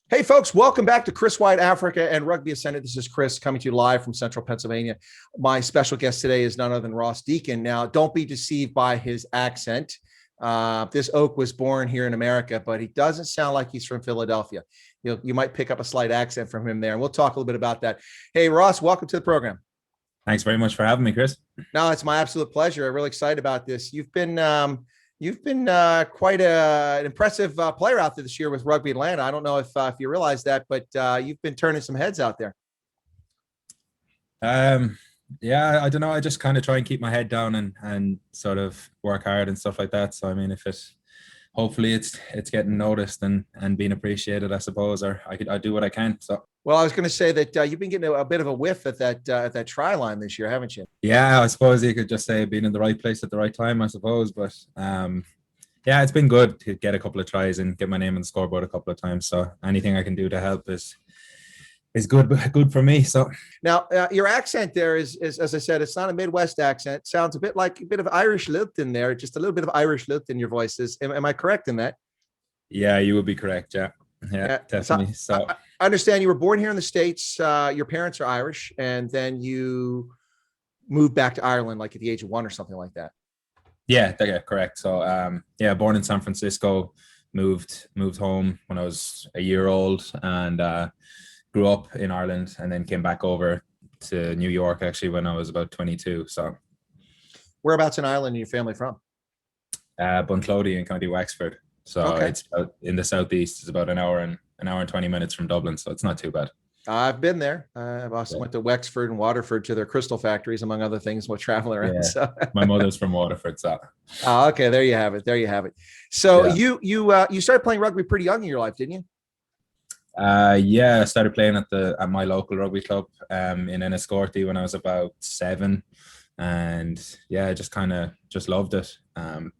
Hey, folks, welcome back to Chris White, Africa and Rugby Ascendant. This is Chris coming to you live from Central Pennsylvania. My special guest today is none other than Ross Deacon. Now, don't be deceived by his accent. This oak was born here in America, but he doesn't sound like he's from Philadelphia. You might pick up a slight accent from him there, and we'll talk a little bit about that. Hey, Ross, welcome to the program. Thanks very much for having me, Chris. No, it's my absolute pleasure. I'm really excited about this. You've been quite an impressive player out there this year with Rugby Atlanta. I don't know if you realize that, but you've been turning some heads out there. Yeah, I don't know. I just kind of try and keep my head down and sort of work hard and stuff like that. So I mean, hopefully it's getting noticed and being appreciated, I suppose, or I do what I can. So. Well, I was going to say that you've been getting a bit of a whiff at that try line this year, haven't you? Yeah, I suppose you could just say being in the right place at the right time, I suppose. But yeah, it's been good to get a couple of tries and get my name on the scoreboard a couple of times. So anything I can do to help is good for me. So now your accent there is, as I said, it's not a Midwest accent. It sounds a bit like a bit of Irish lilt in there, just a little bit of Irish lilt in your voices. Am I correct in that? Yeah, you would be correct. Yeah, definitely. So I understand you were born here in the States. Your parents are Irish, and then you moved back to Ireland like at the age of 1 or something like that. Yeah, correct. So yeah, born in San Francisco, moved home when I was a year old, and grew up in Ireland, and then came back over to New York actually when I was about 22. So whereabouts in Ireland are your family from? Bunclody in County Wexford. So Okay. it's in the southeast. It's about an hour and 20 minutes from Dublin, so it's not too bad. I've been there. I've also went to Wexford and Waterford to their crystal factories, among other things, while traveling around. Yeah. So. My mother's from Waterford, so. Oh, okay, there you have it. So Yeah. you started playing rugby pretty young in your life, didn't you? Yeah, I started playing at my local rugby club in Enniscorthy when I was about 7, and yeah, I just loved it.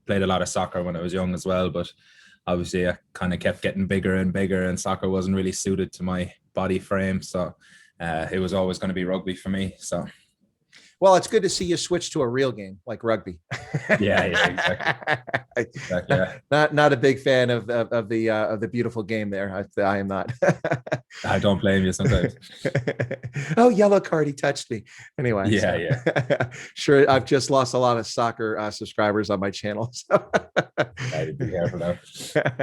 Played a lot of soccer when I was young as well, but obviously I kind of kept getting bigger and bigger, and soccer wasn't really suited to my body frame, so it was always going to be rugby for me. So well, it's good to see you switch to a real game like rugby. yeah, exactly. Yeah. Not a big fan of the beautiful game there. I am not. I don't blame you sometimes. Oh, yellow card, he touched me. Anyway. Yeah. Sure, I've just lost a lot of soccer subscribers on my channel. So. I'd be careful now.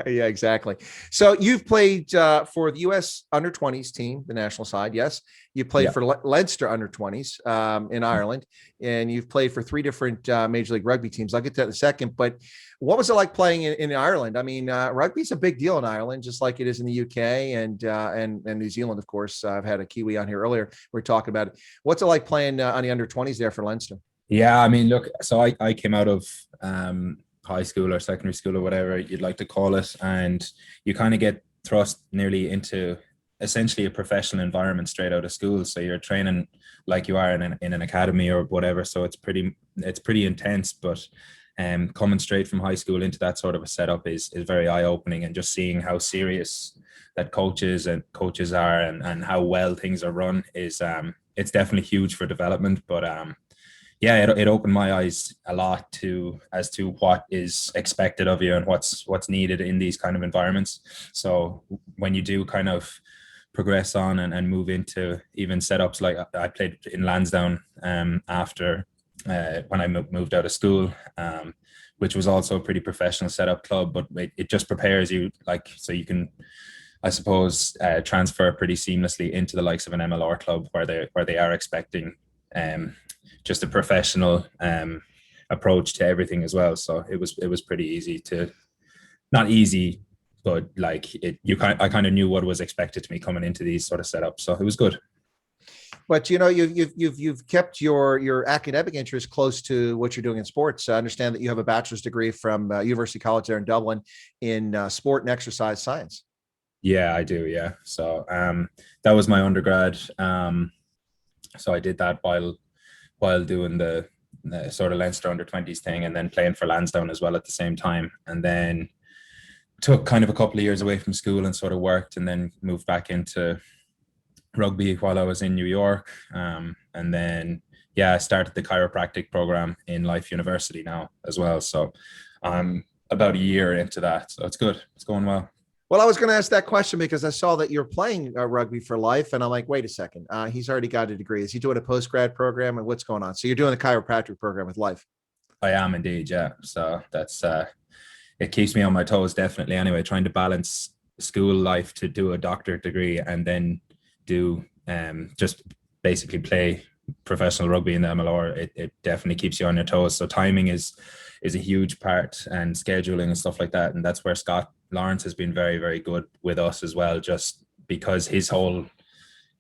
Yeah, exactly. So you've played for the U.S. under 20s team, the national side. Yes. You played for Leinster under 20s in Ireland, and you've played for 3 different Major League Rugby teams. I'll get to that in a second. But what was it like playing in Ireland? I mean, rugby is a big deal in Ireland, just like it is in the UK and New Zealand, of course. I've had a Kiwi on here earlier. We're talking about it. What's it like playing on the under 20s there for Leinster? Yeah, I mean, look, so I came out of high school or secondary school or whatever you'd like to call it, and you kind of get thrust nearly into essentially a professional environment straight out of school. So you're training like you are in an academy or whatever. So it's pretty intense, but coming straight from high school into that sort of a setup is very eye-opening, and just seeing how serious that coaches are and how well things are run is it's definitely huge for development. But yeah, it opened my eyes a lot as to what is expected of you and what's needed in these kind of environments. So when you do kind of progress on and move into even setups, like I played in Lansdowne after when I moved out of school, which was also a pretty professional setup club, but it just prepares you, like, so you can, I suppose, transfer pretty seamlessly into the likes of an MLR club where they are expecting just a professional approach to everything as well. So it was pretty easy to, not easy, but like I kind of knew what was expected to me coming into these sort of setups. So it was good. But you've kept your academic interest close to what you're doing in sports. I understand that you have a bachelor's degree from University College there in Dublin in sport and exercise science. Yeah, I do. Yeah. So that was my undergrad. So I did that while doing the sort of Leinster under 20s thing, and then playing for Lansdowne as well at the same time. And then took kind of a couple of years away from school and sort of worked, and then moved back into rugby while I was in New York. And then, yeah, I started the chiropractic program in Life University now as well. So I'm about a year into that. So it's good. It's going well. Well, I was going to ask that question because I saw that you're playing rugby for life, and I'm like, wait a second, he's already got a degree. Is he doing a post grad program, and what's going on? So you're doing the chiropractic program with life. I am indeed, yeah. So that's it keeps me on my toes, definitely. Anyway, trying to balance school life to do a doctorate degree and then do just basically play professional rugby in the MLR. It definitely keeps you on your toes. So timing is a huge part, and scheduling and stuff like that. And that's where Scott Lawrence has been very, very good with us as well, just because his whole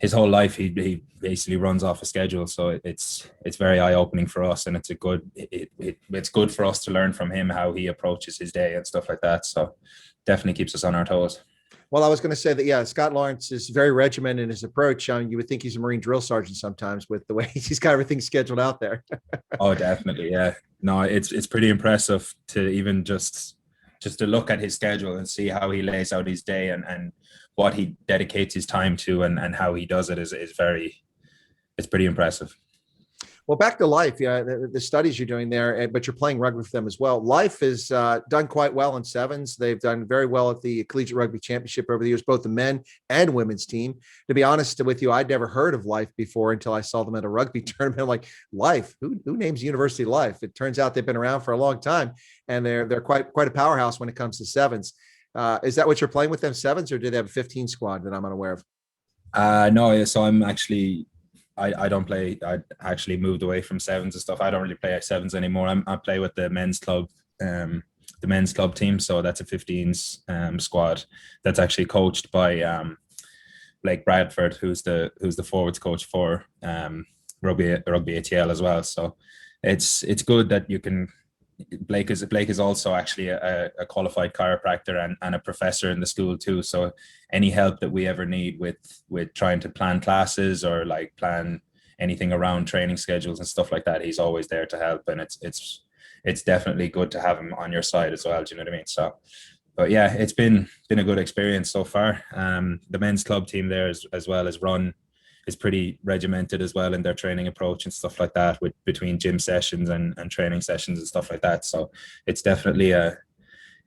life he basically runs off a schedule. So it's very eye-opening for us, and it's good for us to learn from him how he approaches his day and stuff like that. So definitely keeps us on our toes. Well, I was going to say that, yeah, Scott Lawrence is very regimented in his approach. You would think he's a Marine drill sergeant sometimes with the way he's got everything scheduled out there. Oh, definitely. Yeah. No, it's pretty impressive to even just to look at his schedule and see how he lays out his day and what he dedicates his time to and how he does it is it's pretty impressive. Well, back to life. Yeah, the studies you're doing there, but you're playing rugby for them as well. Life has done quite well in sevens. They've done very well at the Collegiate Rugby Championship over the years, both the men and women's team. To be honest with you, I'd never heard of Life before until I saw them at a rugby tournament. I'm like, Life? Who names University Life? It turns out they've been around for a long time, and they're quite a powerhouse when it comes to sevens. Is that what you're playing with them, sevens, or do they have a 15 squad that I'm unaware of? No, so I'm actually I don't play. I actually moved away from sevens and stuff. I don't really play sevens anymore. I play with the men's club team. So that's a 15s squad that's actually coached by Blake Bradford, who's the forwards coach for Rugby ATL as well. So it's good that you can. Blake is also actually a qualified chiropractor and a professor in the school too. So any help that we ever need with trying to plan classes or like plan anything around training schedules and stuff like that, he's always there to help. And it's definitely good to have him on your side as well. Do you know what I mean? So, but yeah, it's been a good experience so far. The men's club team there as well as run is pretty regimented as well in their training approach and stuff like that, with between gym sessions and training sessions and stuff like that. So it's definitely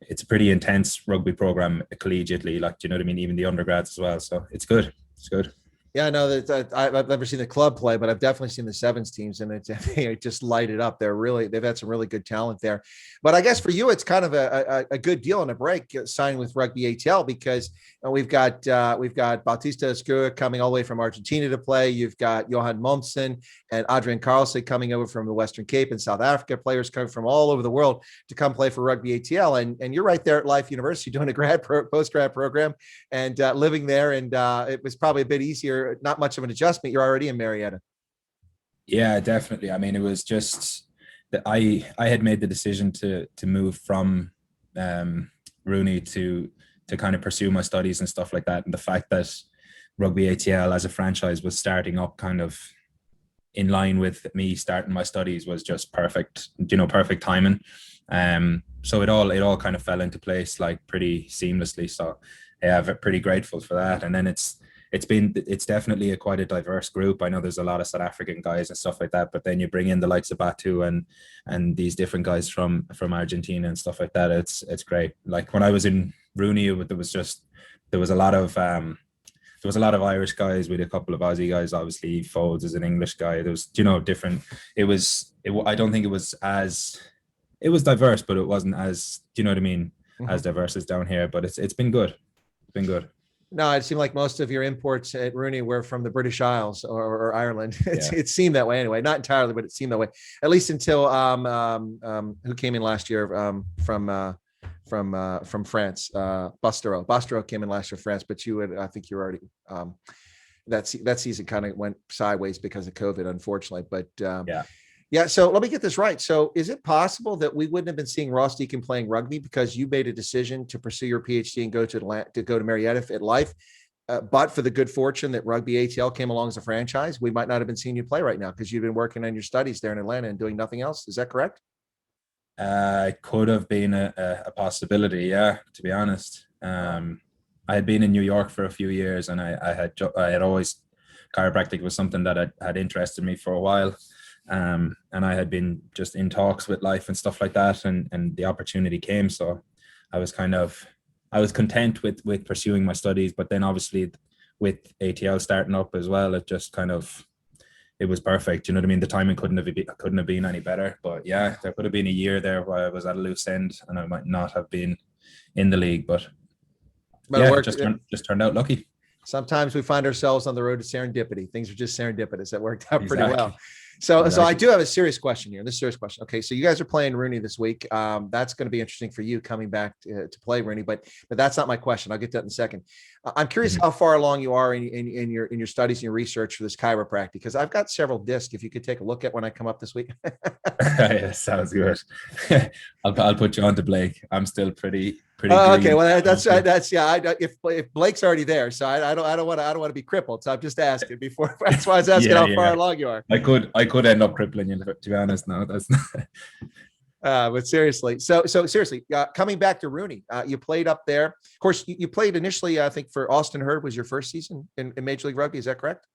it's a pretty intense rugby program collegiately, like, do you know what I mean? Even the undergrads as well. So it's good. It's good. Yeah, I know that I've never seen the club play, but I've definitely seen the sevens teams, and they just light it up. They've had some really good talent there. But I guess for you, it's kind of a good deal and a break signing with Rugby ATL, because we've got Bautista Escura coming all the way from Argentina to play. You've got Johan Momsen and Adrian Carlson coming over from the Western Cape and South Africa. Players coming from all over the world to come play for Rugby ATL, and you're right there at Life University doing a post grad program and living there, and it was probably a bit easier. Not much of an adjustment. You're already in Marietta. Yeah, definitely. I mean, it was just that I had made the decision to move from RUNY to kind of pursue my studies and stuff like that. And the fact that Rugby ATL as a franchise was starting up kind of in line with me starting my studies was just perfect, perfect timing. So it all kind of fell into place like pretty seamlessly. So yeah, I'm pretty grateful for that. And then it's definitely quite a diverse group. I know there's a lot of South African guys and stuff like that, but then you bring in the likes of Batu and these different guys from Argentina and stuff like that. It's great. Like when I was in RUNY, there was a lot of Irish guys with a couple of Aussie guys. Obviously, Folds is an English guy. There was different. I don't think it was diverse, but it wasn't as, do you know what I mean, as diverse as down here. But it's been good. It's been good. No, it seemed like most of your imports at RUNY were from the British Isles or Ireland. Yeah. It seemed that way anyway. Not entirely, but it seemed that way. At least until who came in last year from France? Bastero came in last year, France. But I think you're already that season kind of went sideways because of COVID, unfortunately. But yeah. Yeah. So let me get this right. So is it possible that we wouldn't have been seeing Ross Deacon playing rugby because you made a decision to pursue your PhD and go to Marietta at Life, but for the good fortune that Rugby ATL came along as a franchise, we might not have been seeing you play right now because you've been working on your studies there in Atlanta and doing nothing else. Is that correct? It could have been a possibility. Yeah, to be honest. I had been in New York for a few years, and I had always, chiropractic was something that had interested me for a while. And I had been just in talks with Life and stuff like that, and the opportunity came. So I was kind of I was content with pursuing my studies, but then obviously with ATL starting up as well, it just kind of, it was perfect. You know what I mean? The timing couldn't have been any better. But yeah, there could have been a year there where I was at a loose end and I might not have been in the league. But yeah, it just turned out lucky. Sometimes we find ourselves on the road to serendipity. Things are just serendipitous. That worked out pretty well. So I do have a serious question here. This serious question. Okay, so you guys are playing RUNY this week. That's going to be interesting for you coming back to play RUNY, but that's not my question. I'll get to that in a second. I'm curious how far along you are in your studies and your research for this chiropractic, because I've got several discs. If you could take a look at when I come up this week. Yeah, sounds good. I'll put you on to Blake. I'm still pretty. Okay, well that's yeah. If Blake's already there, so I don't want to be crippled. So I'm just asking before. That's why I was asking how far along you are. I could end up crippling you, to be honest. No, that's not. But seriously, so seriously, coming back to RUNY, you played up there. Of course, you played initially. I think for Austin Hurd was your first season in Major League Rugby. Is that correct?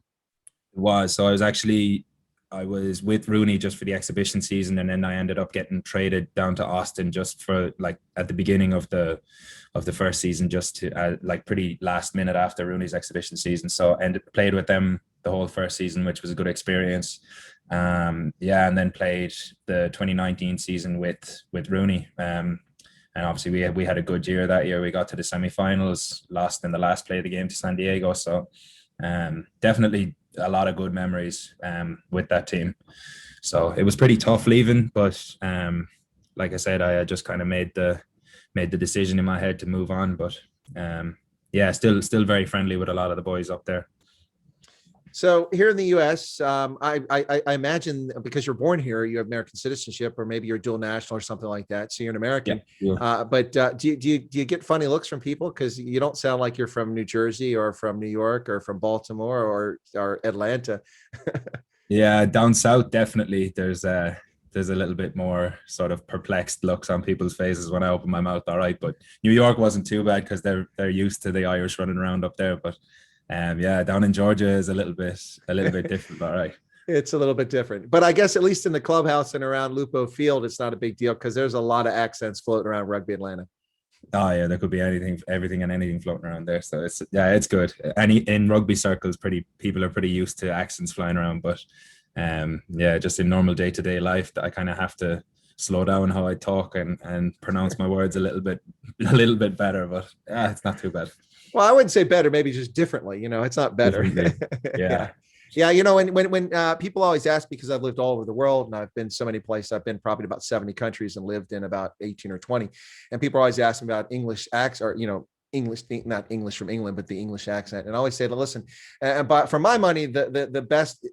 It was. So I was with RUNY just for the exhibition season, and then I ended up getting traded down to Austin just for like at the beginning of the first season, just to like pretty last minute after RUNY's exhibition season. So played with them the whole first season, which was a good experience. And then played the 2019 season with RUNY. And obviously we had a good year that year. We got to the semifinals, lost in the last play of the game to San Diego. So definitely a lot of good memories with that team. So it was pretty tough leaving, but like I said, I just kind of made the decision in my head to move on. But still very friendly with a lot of the boys up there. So here in the U.S., I imagine because you're born here, you have American citizenship, or maybe you're dual national or something like that. So you're an American. Yeah. But do you get funny looks from people? Because you don't sound like you're from New Jersey or from New York or from Baltimore or Atlanta. Yeah, down south, definitely. There's a little bit more sort of perplexed looks on people's faces when I open my mouth. All right, but New York wasn't too bad because they're used to the Irish running around up there. But down in Georgia is a little bit different. All right. It's a little bit different, but I guess at least in the clubhouse and around Lupo Field, it's not a big deal because there's a lot of accents floating around Rugby Atlanta. Oh yeah, there could be everything and anything floating around there. So it's good. In rugby circles, people are pretty used to accents flying around, but just in normal day-to-day life, I kind of have to slow down how I talk and pronounce my words a little bit better, but it's not too bad. Well, I wouldn't say better, maybe just differently. It's not better. Yeah. Yeah. When people always ask, because I've lived all over the world and I've been so many places, I've been probably about 70 countries and lived in about 18 or 20. And people always ask me about English accent, or, English, not English from England, but the English accent. And I always say, listen, but for my money, the best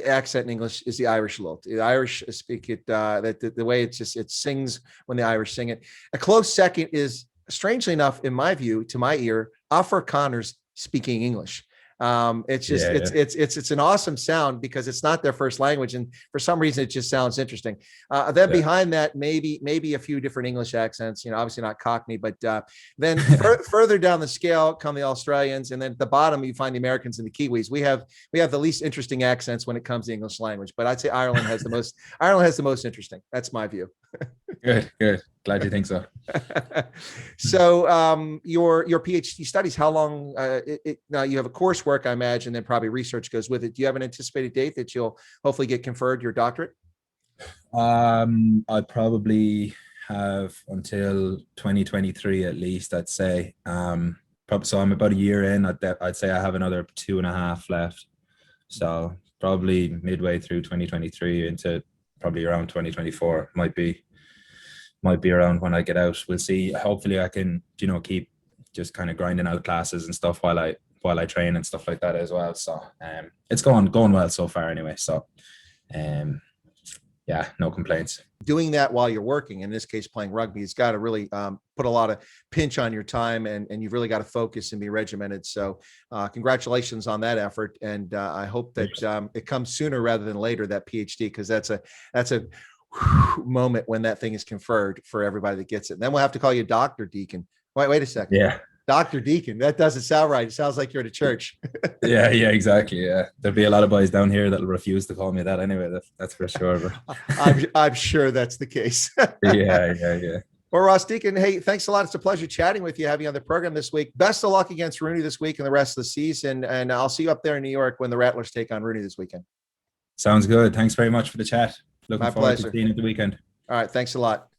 accent in English is the Irish lilt. The Irish speak it, the way it sings when the Irish sing it. A close second is, strangely enough, in my view, to my ear, Afrikaners speaking English. It's an awesome sound because it's not their first language, and for some reason it just sounds interesting. Behind that, maybe a few different English accents, obviously not Cockney, but then further down the scale come the Australians, and then at the bottom you find the Americans and the Kiwis. We have the least interesting accents when it comes to English language, but I'd say Ireland has the most interesting. That's my view. Good. Glad you think so. So your PhD studies, how long? Now you have a coursework, I imagine, then probably research goes with it. Do you have an anticipated date that you'll hopefully get conferred your doctorate? I probably have until 2023 at least, I'd say. So I'm about a year in. I'd say I have another 2.5 left. So probably midway through 2023 into probably around 2024 might be around when I get out. We'll see. Hopefully I can, keep just kind of grinding out classes and stuff while I train and stuff like that as well. So it's going well so far anyway. So no complaints. Doing that while you're working, in this case playing rugby, it's got to really put a lot of pinch on your time, and you've really got to focus and be regimented. So congratulations on that effort, and I hope that it comes sooner rather than later, that PhD, because that's a moment when that thing is conferred for everybody that gets it. And then we'll have to call you Dr. Deacon. Wait a second. Yeah. Dr. Deacon. That doesn't sound right. It sounds like you're at a church. Yeah, exactly. Yeah. There'll be a lot of boys down here that'll refuse to call me that anyway. That's for sure. I'm sure that's the case. Yeah. Well, Ross Deacon, hey, thanks a lot. It's a pleasure chatting with you, having you on the program this week. Best of luck against RUNY this week and the rest of the season. And I'll see you up there in New York when the Rattlers take on RUNY this weekend. Sounds good. Thanks very much for the chat. Looking My forward pleasure. to seeing you at the weekend. All right. Thanks a lot.